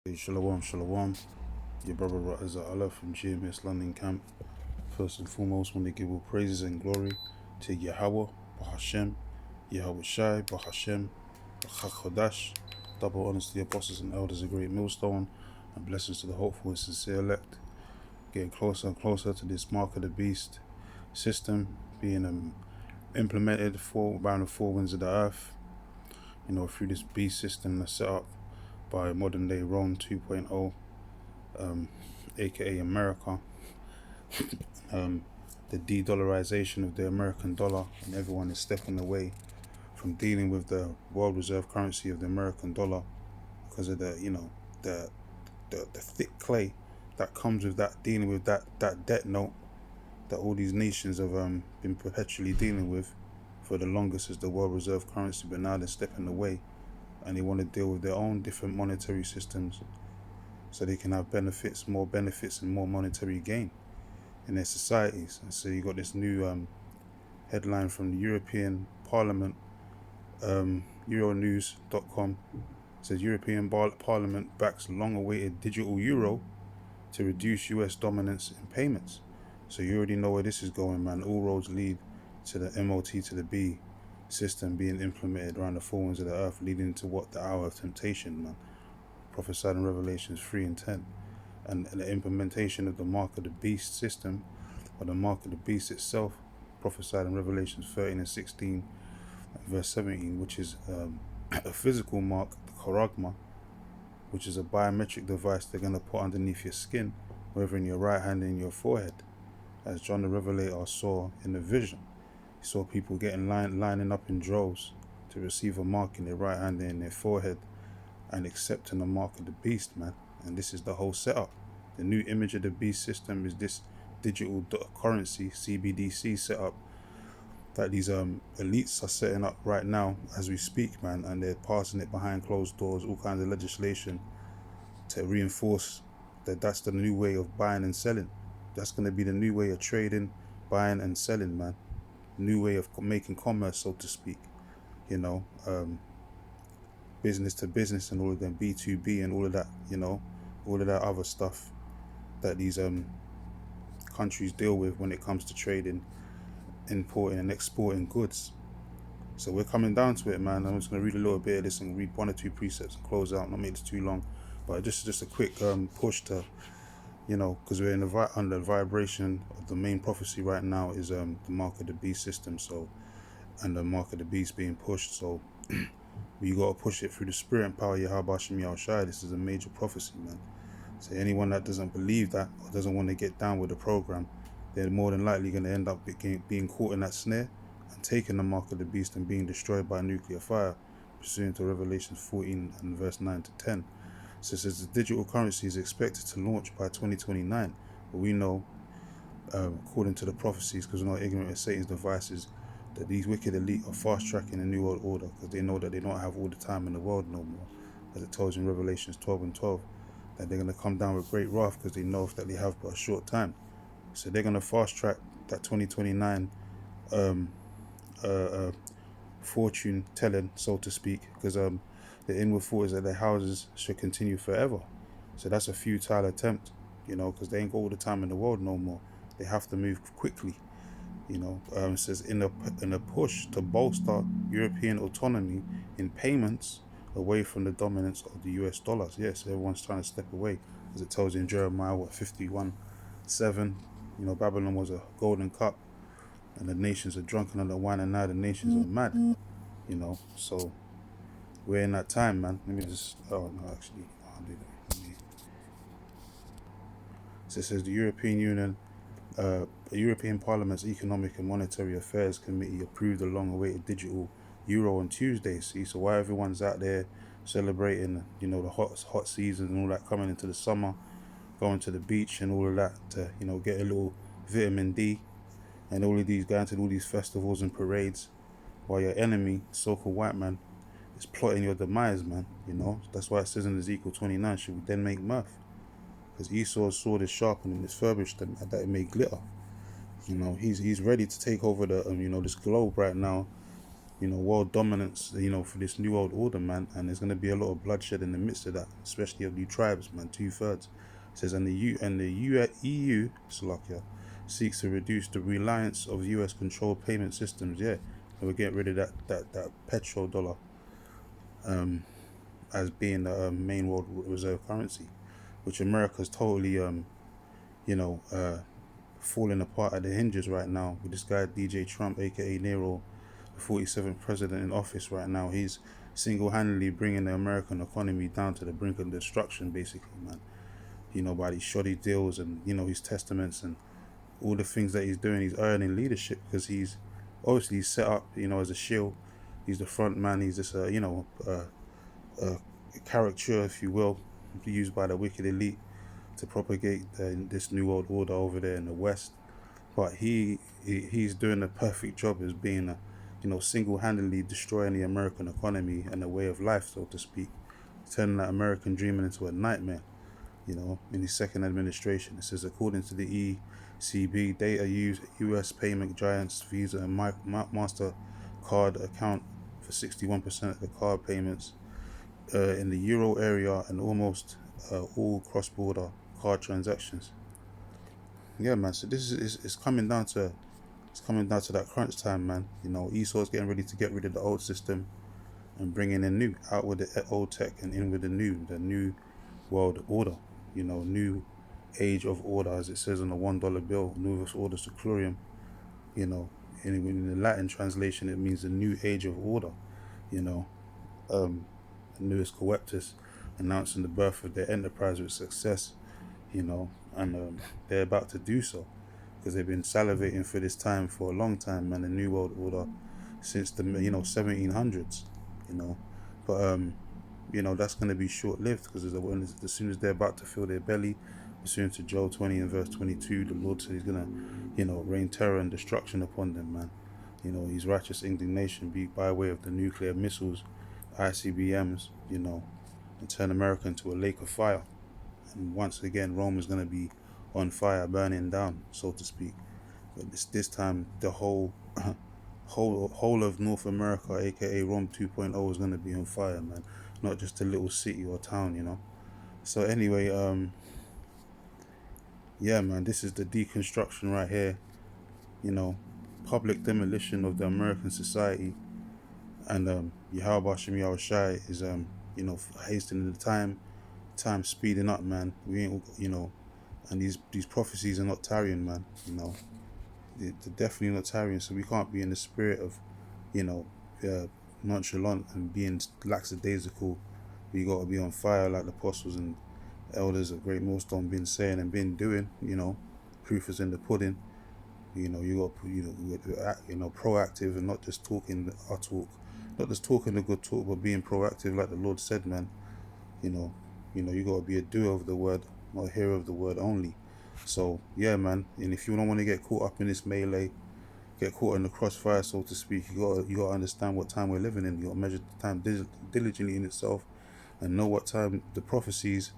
Hey, Shalom, Shalom. Your brother Raza Allah from GMS London Camp. First and foremost, want to give all praises and glory to Yahweh, Bahashem, Yahweh Shai, Bahashem, Chodash. Double honors to the apostles and elders, a great millstone, and blessings to the hopeful and sincere elect. Getting closer and closer to this mark of the beast system being implemented around the four winds of the earth. Through this beast system that's set up by modern day Rome 2.0, aka America, the de-dollarization of the American dollar, and everyone is stepping away from dealing with the world reserve currency of the American dollar because of the thick clay that comes with that, dealing with that debt note that all these nations have been perpetually dealing with for the longest as the world reserve currency. But now they're stepping away and they want to deal with their own different monetary systems so they can have more benefits and more monetary gain in their societies. And so you got this new headline from the European Parliament, Euronews.com. Says European Parliament backs long-awaited digital euro to reduce US dominance in payments. So you already know where this is going, man. All roads lead to the MOT to the B system being implemented around the four winds of the earth, leading to what? The hour of temptation, man. Prophesied in Revelations 3 and 10. And the implementation of the mark of the beast system, or the mark of the beast itself, prophesied in Revelations 13 and 16, verse 17, which is a physical mark, the charagma, which is a biometric device they're going to put underneath your skin, whether in your right hand and in your forehead. As John the Revelator saw in the vision, he saw people lining up in droves to receive a mark in their right hand and in their forehead and accepting the mark of the beast, man. And this is the whole setup. The new image of the beast system is this digital currency, CBDC setup, that these elites are setting up right now as we speak, man, and they're passing it behind closed doors, all kinds of legislation to reinforce that that's the new way of buying and selling. That's going to be the new way of trading, buying and selling, man. New way of making commerce, so to speak. Business to business and all of them, B2B and all of that, all of that other stuff that these countries deal with when it comes to trading, importing and exporting goods. So we're coming down to it, man. I'm just going to read a little bit of this and read one or two precepts and close out, not make this too long. But just a quick push to, because we're under the vibration of the main prophecy right now is the mark of the beast system. So, and the mark of the beast being pushed. So you got to push it through the spirit and power of Yahweh Shem Yahushai. This is a major prophecy, man. So anyone that doesn't believe that or doesn't want to get down with the program, they're more than likely going to end up being caught in that snare and taking the mark of the beast and being destroyed by nuclear fire, pursuant to Revelation 14 and verse 9 to 10. So it says the digital currency is expected to launch by 2029. But we know, according to the prophecies, because we're not ignorant of Satan's devices, that these wicked elite are fast-tracking the New World Order because they know that they don't have all the time in the world no more. As it tells you in Revelations 12 and 12, that they're going to come down with great wrath because they know that they have but a short time. So they're going to fast-track that 2029 fortune telling, so to speak, because the inward thought is that their houses should continue forever. So that's a futile attempt, because they ain't got all the time in the world no more. They have to move quickly. It says in a push to bolster European autonomy in payments away from the dominance of the US dollars. Yes, everyone's trying to step away, as it tells you in Jeremiah 51:7. Babylon was a golden cup, and the nations are drunken on the wine, and now the nations are mad. So we're in that time, man. Let me just. Oh no, actually, I'll do that. So it says the European Union. The European Parliament's Economic and Monetary Affairs Committee approved the long-awaited digital euro on Tuesday. See, so while everyone's out there celebrating, the hot season and all that, coming into the summer, going to the beach and all of that to, get a little vitamin D, and all of these going to all these festivals and parades, while your enemy, so-called white man, is plotting your demise, man. That's why it says in Ezekiel 29, should we then make mirth? Because Esau's sword is sharpened and it's furbished that it may glitter. He's ready to take over the this globe right now world dominance, for this new world order, man. And there's going to be a lot of bloodshed in the midst of that, especially of the tribes, man. 2/3 it says, and the EU, Slovakia, seeks to reduce the reliance of US controlled payment systems. Yeah, and we'll get rid of that petrodollar as being the main world reserve currency, which America's totally you know uh, falling apart at the hinges right now with this guy DJ Trump, aka Nero, the 47th president in office right now. He's single-handedly bringing the American economy down to the brink of destruction, basically, man. By these shoddy deals and his testaments and all the things that he's doing. He's earning leadership because he's obviously set up, as a shield. He's the front man. He's just a caricature, if you will, used by the wicked elite to propagate this new world order over there in the West. But he's doing a perfect job as being single-handedly destroying the American economy and the way of life, so to speak, turning that American dream into a nightmare. In his second administration, it says according to the ECB, data used U.S. payment giants Visa and Mastercard account for 61% of the card payments in the euro area and almost all cross-border card transactions. Yeah, man. So this is it's coming down to that crunch time, man. Esau's getting ready to get rid of the old system and bringing in new, out with the old tech and in with the new world order. New age of order, as it says on the $1 bill, Novus Ordo Seclorum. In the Latin translation, it means the new age of order. You know, Newus Coeptus announcing the birth of their enterprise with success. And they're about to do so because they've been salivating for this time for a long time, man. The New World Order since the 1700s. But that's going to be short-lived because as soon as they're about to fill their belly, pursuant to Joel 20 and verse 22, the Lord said He's going to rain terror and destruction upon them, man. His righteous indignation be by way of the nuclear missiles, ICBMs, and turn America into a lake of fire. And once again, Rome is going to be on fire, burning down, so to speak. But this time, the whole of North America, aka Rome 2.0, is going to be on fire, man. Not just a little city or town. So anyway, yeah, man, this is the deconstruction right here. Public demolition of the American society, and Yahweh Shem Yahushai is hastening the time speeding up, man. We ain't, and these prophecies are not tarrying, man. They're definitely not tarrying. So we can't be in the spirit of, nonchalant and being lackadaisical. We got to be on fire like the apostles and elders of Great Millstone been saying and been doing. Proof is in the pudding. You got proactive and not just talking our talk, not just talking the good talk, but being proactive like the Lord said, man. You got to be a doer of the word, not a hearer of the word only. So yeah, man. And if you don't want to get caught up in this melee, get caught in the crossfire, so to speak, you got to understand what time we're living in. You got to measure the time diligently in itself, and know what time the prophecies,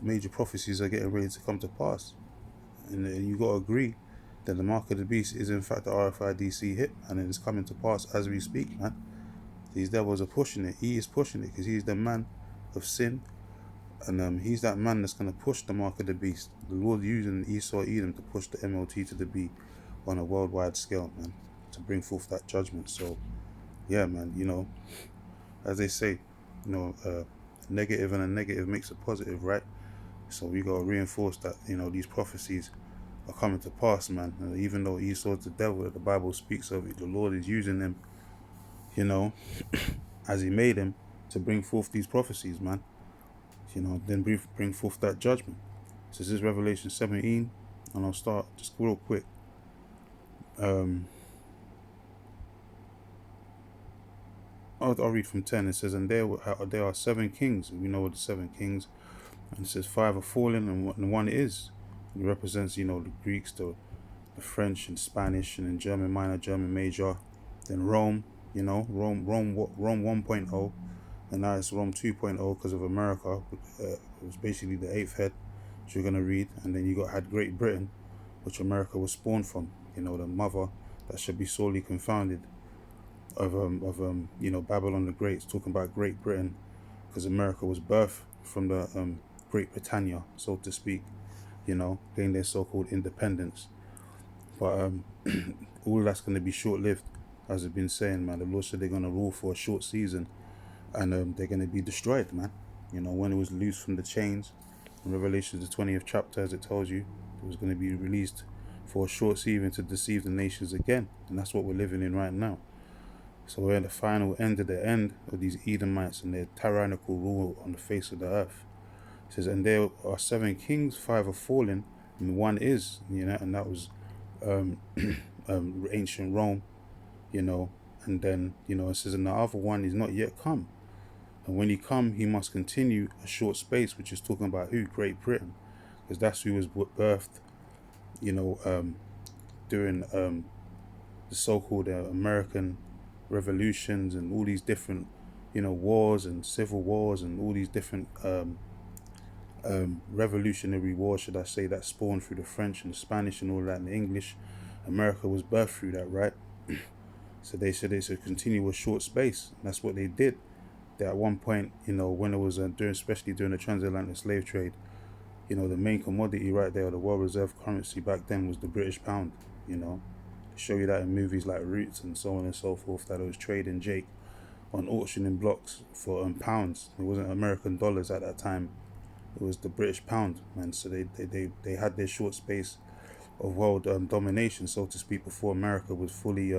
major prophecies are getting ready to come to pass. And you got to agree that the mark of the beast is in fact the RFIDC hit, and it is coming to pass as we speak, man. These devils are pushing it. He is pushing it because he's the man of sin, and he's that man that's going to push the mark of the beast. The Lord using Esau Edom to push the MLT to the B on a worldwide scale, man, to bring forth that judgment. So yeah, man, as they say, negative and a negative makes a positive, right? So we got to reinforce that, these prophecies are coming to pass, man. Even though Esau's the devil that the Bible speaks of, the Lord is using him, as He made him to bring forth these prophecies, man. Then bring forth that judgment. So this is Revelation 17, and I'll start just real quick. I'll read from 10. It says, and there are 7 kings. We know the 7 kings. And it says 5 are fallen and one is. It represents, the Greeks, the French and Spanish, and then German minor, German major. Then Rome, Rome 1.0. And now it's Rome 2.0 because of America. It was basically the 8th head, which you're going to read. And then had Great Britain, which America was spawned from. The that shall be sorely confounded of Babylon the Great. It's talking about Great Britain, because America was birthed from the Great Britannia, so to speak, gained their so-called independence. But all of that's going to be short-lived, as I've been saying, man. The Lord said they're going to rule for a short season, and they're going to be destroyed, man. When it was loosed from the chains, in Revelation, the 20th chapter, as it tells you, it was going to be released for a short season to deceive the nations again, and that's what we're living in right now. So we're at the final end of the end of these Edomites and their tyrannical rule on the face of the earth. It says, and there are 7 kings, 5 are fallen, and 1 is, and that was ancient Rome, and then, it says, and the other one is not yet come. And when he come, he must continue a short space, which is talking about who? Great Britain, because that's who was birthed, during the so-called American revolutions and all these different, wars and civil wars and all these different revolutionary wars, should I say, that spawned through the French and the Spanish and all that and the English. America was birthed through that, right? So they said it's a continuous short space. And that's what they did. That at one point, when it was especially during the transatlantic slave trade, the main commodity right there, the world reserve currency back then, was the British pound. They show you that in movies like Roots and so on and so forth, that it was trading Jake on auctioning blocks for pounds. It wasn't American dollars at that time. It was the British pound, man. So they had their short space of world domination, so to speak, before America was fully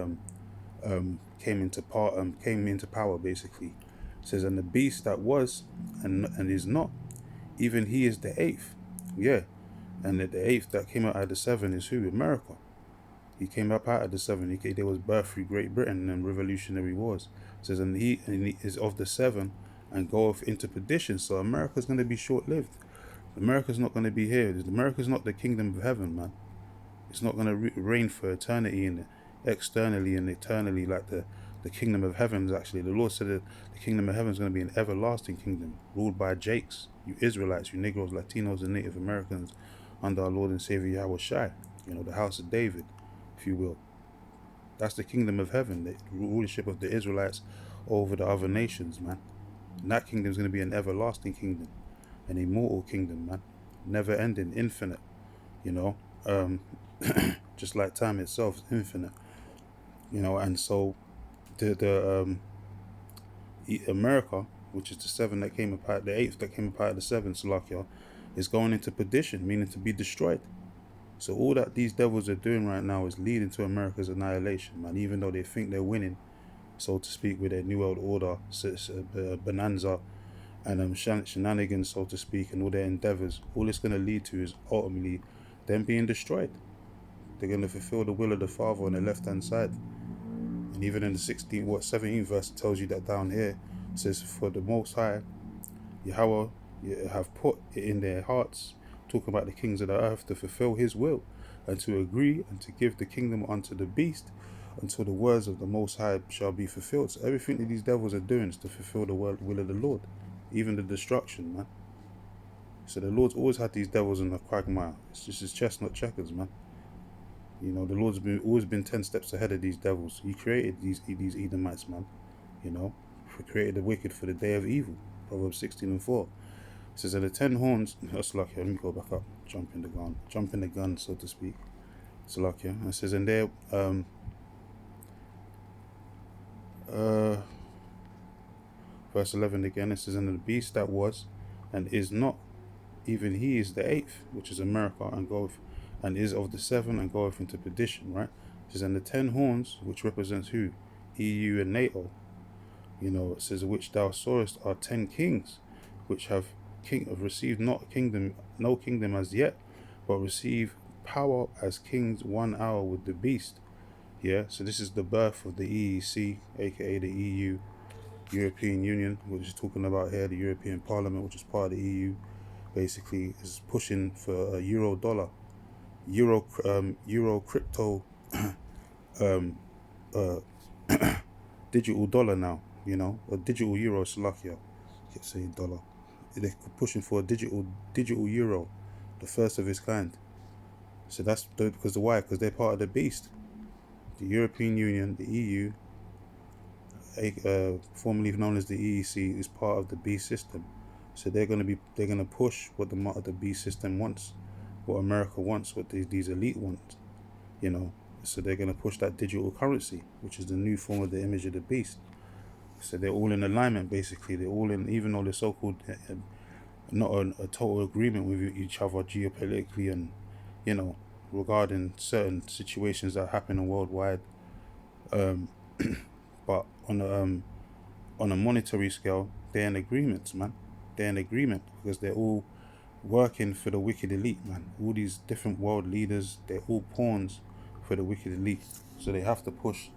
came into power, basically. It says, and the beast that was and is not, even he is the 8th. Yeah. And the 8th that came out of the 7 is who? America. He came up out of the 7. There was birth through Great Britain and revolutionary wars. It says, and he is of the 7 and goeth into perdition. So America's going to be short-lived. America's not going to be here. America's not the kingdom of heaven, man. It's not going to reign for eternity and externally and eternally like the kingdom of heaven is actually. The Lord said that the kingdom of heaven is going to be an everlasting kingdom ruled by Jakes, you Israelites, you Negroes, Latinos, and Native Americans under our Lord and Savior Yahweh Shai, the house of David, if you will. That's the kingdom of heaven, the rulership of the Israelites over the other nations, man. And that kingdom is going to be an everlasting kingdom, an immortal kingdom, man. Never ending, infinite, just like time itself is infinite, and so the America, which is the 7 that came apart, the 8th that came apart of the 7, Salakia, is going into perdition, meaning to be destroyed. So all that these devils are doing right now is leading to America's annihilation, man. Even though they think they're winning, so to speak, with their New World Order, bonanza, and shenanigans, so to speak, and all their endeavors, all it's going to lead to is ultimately them being destroyed. They're going to fulfill the will of the Father on the left-hand side. And even in the 17th verse, it tells you that down here, it says, for the Most High, Yahweh, have put it in their hearts, talking about the kings of the earth, to fulfill his will, and to agree and to give the kingdom unto the beast, until the words of the Most High shall be fulfilled. So everything that these devils are doing is to fulfill the will of the Lord, even the destruction, man. So the Lord's always had these devils in the quagmire. It's just his chestnut checkers, man. The Lord's always been 10 steps ahead of these devils. He created these Edomites, man. He created the wicked for the day of evil. Proverbs 16:4. It says, and the 10 horns, that's lucky. Let me go back up. Jump in the gun, so to speak. It's lucky. It says, and there, verse 11 again, it says, and the beast that was and is not, even he is the 8th, which is America, and goeth, and is of the 7 and goeth into perdition, right? It says, and the 10 horns, which represents who? EU and NATO. It says, which thou sawest are 10 kings, which have received no kingdom as yet, but receive power as kings 1 hour with the beast. Yeah, so this is the birth of the EEC, aka the EU, European Union, which is talking about here, the European Parliament, which is part of the EU, basically is pushing for a euro crypto digital dollar now, a digital euro, Slovakia. I keep saying dollar. They're pushing for a digital euro, the first of its kind. So that's because why? Because they're part of the beast. the European Union, the EU, formerly known as the EEC, is part of the beast system. So they're gonna push what the beast system wants, what America wants, what these elite want, you know. So they're gonna push that digital currency, which is the new form of the image of the beast. So they're all in alignment, basically. They're all in, even though they're so-called not a total agreement with each other geopolitically and, you know, regarding certain situations that happen worldwide. Um, but on a monetary scale, they're in agreements, man. They're in agreement because they're all working for the wicked elite, man. All these different world leaders, they're all pawns for the wicked elite. So they have to push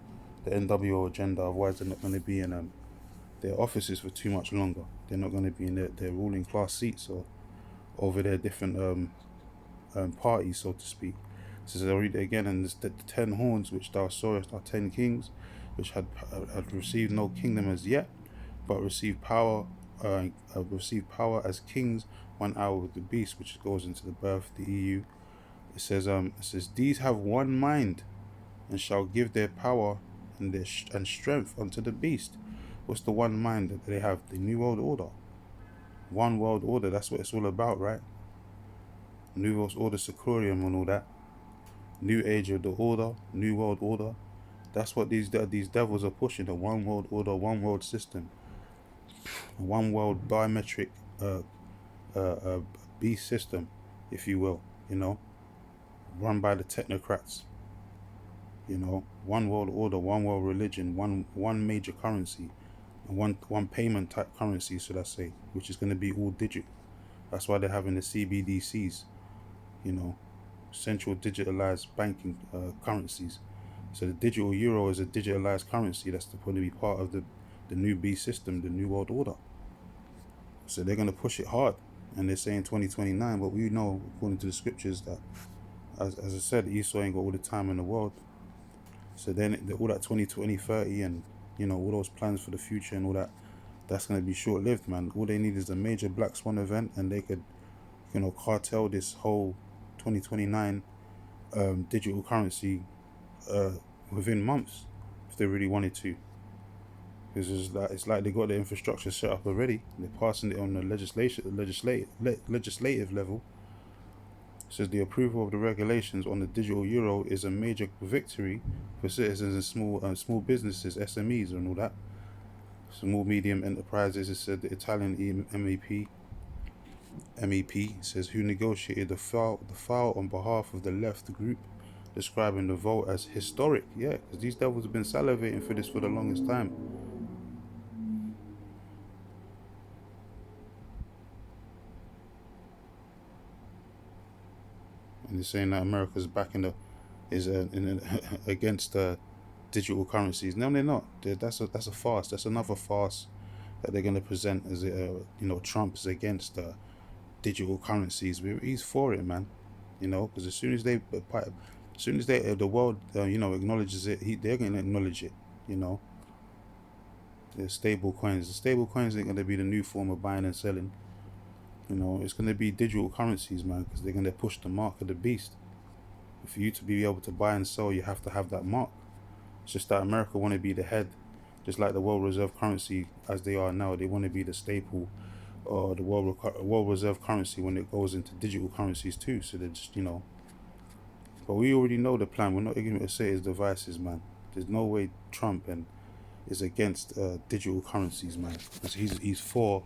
the NWO agenda, otherwise they're not going to be in their offices for too much longer. They're not going to be in their ruling class seats or over their different parties, so to speak. So I read it again, and the 10 horns which thou sawest are 10 kings, which had received no kingdom as yet, but received power as kings 1 hour with the beast, which goes into the birth of the EU. It says these have one mind, and shall give their power and strength unto the beast. What's the one mind that they have? The New World Order. One World Order, that's what it's all about, right? New World Order Securium and all that. New Age of the Order, New World Order. That's what these devils are pushing, a one world order, one world system, a one world biometric beast system, if you will, run by the technocrats. One world order, one world religion, one major currency, and one payment type currency, should I say, which is going to be all digital. That's why they're having the CBDCs, central digitalized banking currencies. So the digital euro is a digitalized currency that's going to be part of the new beast system, the new world order. So they're going to push it hard, and they're saying 2029, but we know, according to the scriptures, that as I said, Esau ain't got all the time in the world. So then all that 2020, 30, and all those plans for the future and all that, that's going to be short-lived, man. All they need is a major Black Swan event, and they could, cartel this whole 2029 digital currency within months if they really wanted to. Because it's like they got the infrastructure set up already. They're passing it on the legislative level. It says the approval of the regulations on the digital euro is a major victory for citizens and small businesses, SMEs, and all that. Small medium enterprises. It said the Italian MEP says who negotiated the file on behalf of the left group, describing the vote as historic. Yeah, because these devils have been salivating for this for the longest time. And they're saying that America's against digital currencies. No, they're not. That's a farce. That's another farce that they're going to present as Trump is against digital currencies. He's for it, man. Because as soon as the world acknowledges it, they're going to acknowledge it. The stable coins. The stable coins ain't going to be the new form of buying and selling. It's going to be digital currencies, man, because they're going to push the mark of the beast. For you to be able to buy and sell, you have to have that mark. It's just that America want to be the head, just like the world reserve currency as they are now. They want to be the staple or the world reserve currency when it goes into digital currencies too. So they're just, But we already know the plan. We're not going to say his devices, man. There's no way Trump is against digital currencies, man. He's for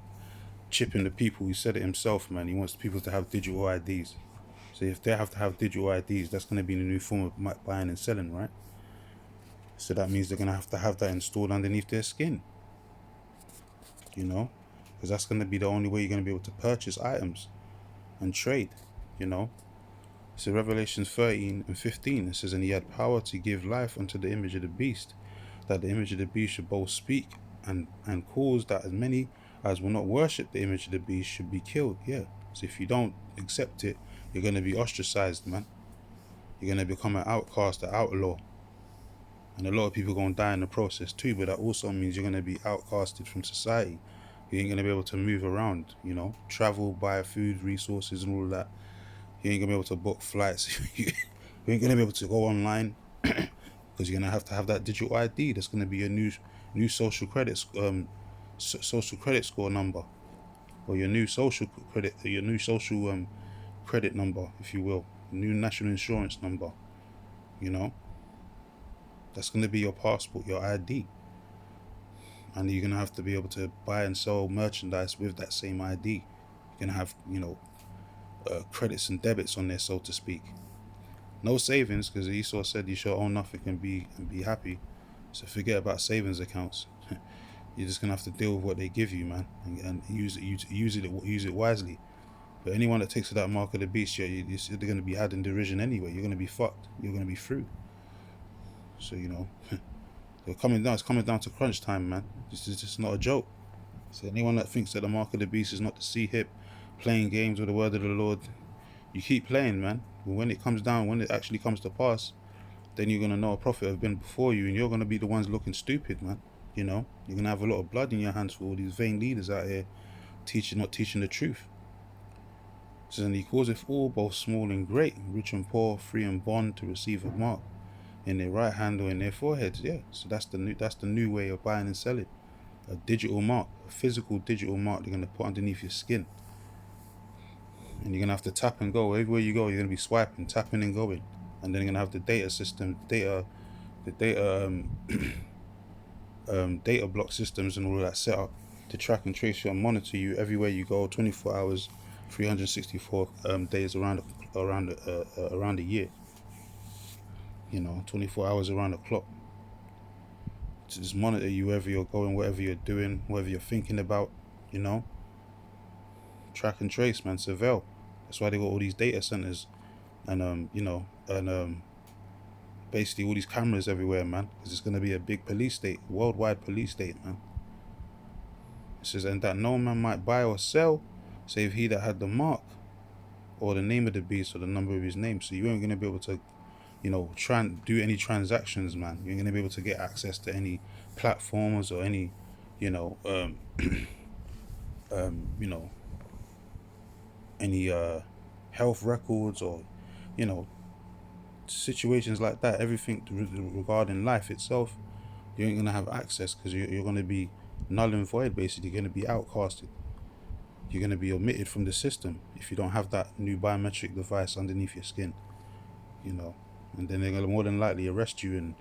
chipping the people. He said it himself, man. He wants people to have digital IDs. So if they have to have digital IDs, that's going to be the new form of buying and selling, right? So that means they're going to have that installed underneath their skin. Because that's going to be the only way you're going to be able to purchase items and trade, So Revelations 13 and 15, it says, and he had power to give life unto the image of the beast, that the image of the beast should both speak and cause that as many as will not worship the image of the beast should be killed. Yeah. So if you don't accept it, you're going to be ostracized, man. You're going to become an outcast, an outlaw. And a lot of people are going to die in the process too, but that also means you're going to be outcasted from society. You ain't going to be able to move around, travel, buy food, resources and all of that. You ain't going to be able to book flights. You ain't going to be able to go online because because you're gonna have to have that digital ID. That's gonna be your new social credit score number, or your new social credit number, if you will, new national insurance number. You know, that's gonna be your passport, your ID, and you're gonna have to be able to buy and sell merchandise with that same ID. You're gonna have credits and debits on there, so to speak. No savings, because Esau said you shall own nothing and be happy. So forget about savings accounts. You're just gonna have to deal with what they give you, man, and use it wisely. But anyone that takes to that mark of the beast, they're gonna be had in derision anyway. You're gonna be fucked. You're gonna be through. So they're coming down. It's coming down to crunch time, man. This is just not a joke. So anyone that thinks that the mark of the beast is not to see hip, playing games with the word of the Lord, you keep playing, man. But when it comes down, when it actually comes to pass, then you're gonna know a prophet have been before you, and you're gonna be the ones looking stupid, man. You're gonna have a lot of blood in your hands for all these vain leaders out here not teaching the truth. So then he causeth all, both small and great, rich and poor, free and bond, to receive a mark in their right hand or in their foreheads. Yeah. So that's the new way of buying and selling. A digital mark, a physical digital mark they're gonna put underneath your skin. And you're gonna have to tap and go. Everywhere you go, you're gonna be swiping, tapping and going. And then you're gonna have the data system, data block systems and all of that set up to track and trace you and monitor you everywhere you go, 24 hours, 364 days around a year. 24 hours around the clock, to just monitor you wherever you're going, whatever you're doing, whatever you're thinking about. Track and trace, man. Surveil. That's why they got all these data centers and basically all these cameras everywhere, man, because it's going to be a big police state, worldwide police state, man. It says, and that no man might buy or sell save he that had the mark or the name of the beast or the number of his name. So you ain't going to be able to try and do any transactions, man. You ain't going to be able to get access to any platforms or any any health records or situations like that. Everything regarding life itself, you ain't gonna have access, because you're gonna be null and void. Basically, you're gonna be outcasted. You're gonna be omitted from the system if you don't have that new biometric device underneath your skin. And then they're gonna more than likely arrest you and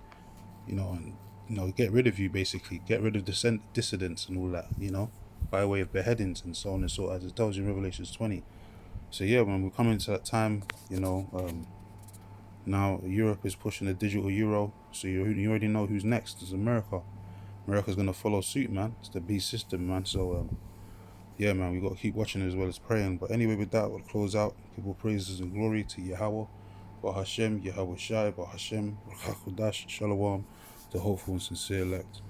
get rid of you. Basically, get rid of dissidents and all that. By way of beheadings and so on and so on, as it tells you in Revelations 20. So yeah, when we're coming to that time, now Europe is pushing a digital euro, so you already know who's next. It's America. America's gonna follow suit, man. It's the beast system, man. So yeah, man, we gotta keep watching as well as praying. But anyway, with that, we'll close out. Give all praises and glory to Yahweh, Bahashem, Yahweh Shai, Bahashem, Ruach HaKodesh, Shalom, the hopeful and sincere elect.